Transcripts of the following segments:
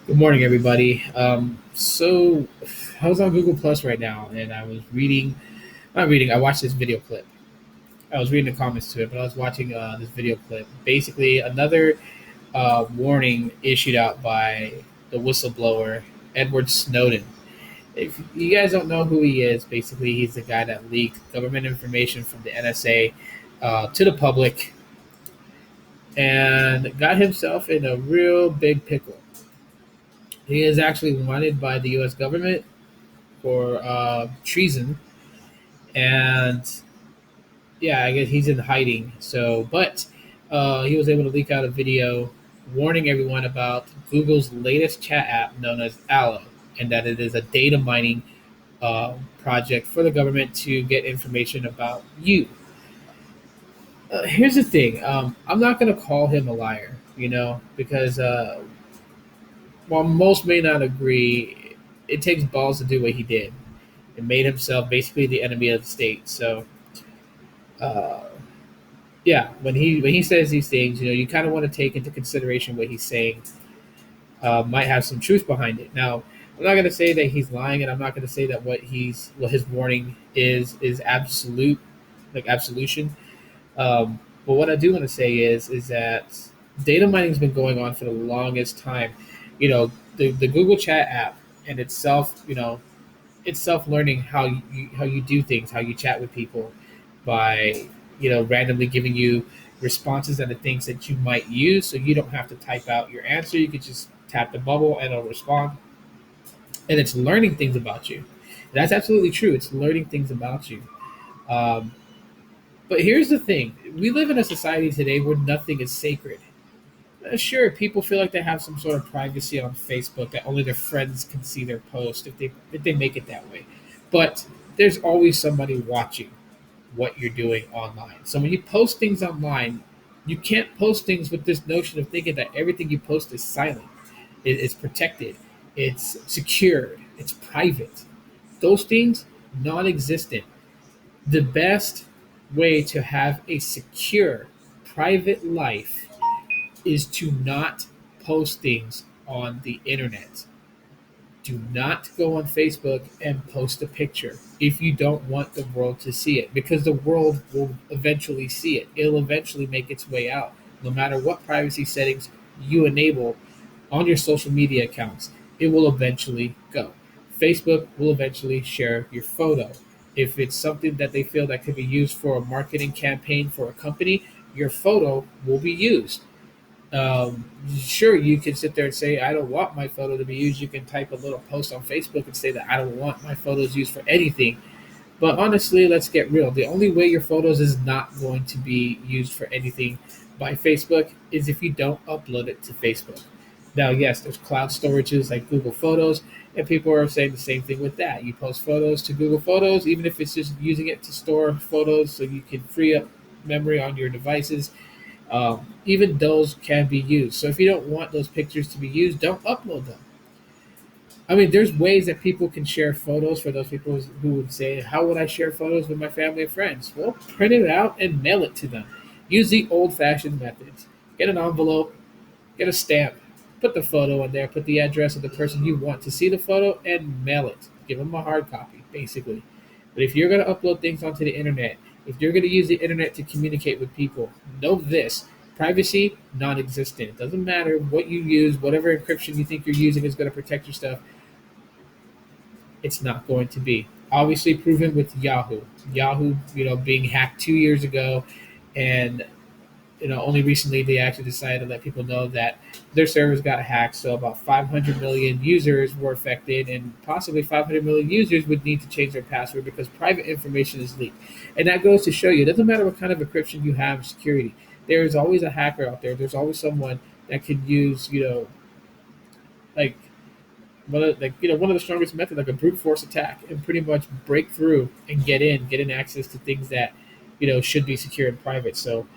Good morning, everybody. So I was on Google Plus right now, and I was reading. Not reading. I watched this video clip. I was reading the comments to it, but I was watching this video clip. Basically, another warning issued out by the whistleblower Edward Snowden. If you guys don't know who he is, basically he's the guy that leaked government information from the NSA to the public and got himself in a real big pickle. He is actually wanted by the U.S. government for treason, and yeah, I guess he's in hiding. So, but he was able to leak out a video warning everyone about Google's latest chat app known as Allo, and that it is a data mining project for the government to get information about you. Here's the thing: I'm not going to call him a liar, because while most may not agree, it takes balls to do what he did. It made himself basically the enemy of the state. So uh, yeah, when he says these things, you kind of want to take into consideration what he's saying. Might have some truth behind it. Now, I'm not going to say that he's lying, and I'm not going to say that what his warning is absolute, like absolution. But what I do want to say is that data mining has been going on for the longest time. The Google Chat app and itself, it's self learning how you do things, how you chat with people by randomly giving you responses and the things that you might use, so you don't have to type out your answer. You could just tap the bubble and it'll respond, and it's learning things about you. That's absolutely true. It's learning things about you. Um, but here's the thing: we live in a society today where nothing is sacred. Sure, people feel like they have some sort of privacy on Facebook that only their friends can see their post if they make it that way. But there's always somebody watching what you're doing online. So when you post things online, you can't post things with this notion of thinking that everything you post is silent. It's protected, it's secured, it's private. Those things non-existent. The best way to have a secure private life is to not post things on the internet. Do not go on Facebook and post a picture if you don't want the world to see it, because the world will eventually see it. It'll eventually make its way out, no matter what privacy settings you enable on your social media accounts. It will eventually go. Facebook will eventually share your photo. If it's something that they feel that could be used for a marketing campaign for a company, your photo will be used. Sure, you can sit there and say, I don't want my photo to be used. You can type a little post on Facebook and say that I don't want my photos used for anything. But honestly, let's get real. The only way your photos is not going to be used for anything by Facebook is if you don't upload it to Facebook. Now, yes, there's cloud storages like Google Photos, and people are saying the same thing with that. You post photos to Google Photos, even if it's just using it to store photos so you can free up memory on your devices. Even those can be used. So if you don't want those pictures to be used, don't upload them. I mean, there's ways that people can share photos for those people who would say, how would I share photos with my family and friends? Well, print it out and mail it to them. Use the old fashioned methods. Get an envelope, get a stamp, put the photo in there, put the address of the person you want to see the photo, and mail it. Give them a hard copy, basically. But if you're going to upload things onto the internet, if you're going to use the internet to communicate with people, know this: privacy non existent. It doesn't matter what you use, whatever encryption you think you're using is going to protect your stuff. It's not going to be. Obviously proven with Yahoo. Yahoo, being hacked 2 years ago, and only recently they actually decided to let people know that their servers got hacked. So about 500 million users were affected, and possibly 500 million users would need to change their password because private information is leaked. And that goes to show you, it doesn't matter what kind of encryption you have, security. There is always a hacker out there. There's always someone that could use, like one of the strongest methods, like a brute force attack, and pretty much break through and get in access to things that should be secure and private. So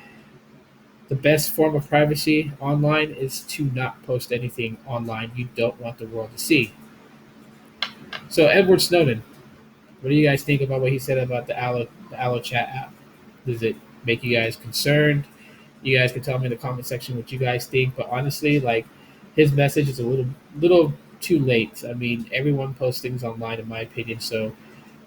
the best form of privacy online is to not post anything online you don't want the world to see. So Edward Snowden, what do you guys think about what he said about the Allo chat app? Does it make you guys concerned? You guys can tell me in the comment section what you guys think. But honestly, like, his message is a little too late. I mean, everyone posts things online, in my opinion. So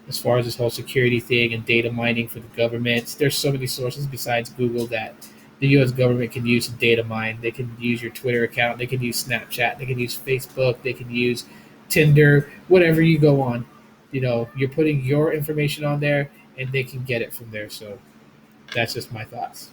as far as this whole security thing and data mining for the government, there's so many sources besides Google that the U.S. government can use to data mine. They can use your Twitter account. They can use Snapchat. They can use Facebook. They can use Tinder. Whatever you go on, you're putting your information on there, and they can get it from there. So that's just my thoughts.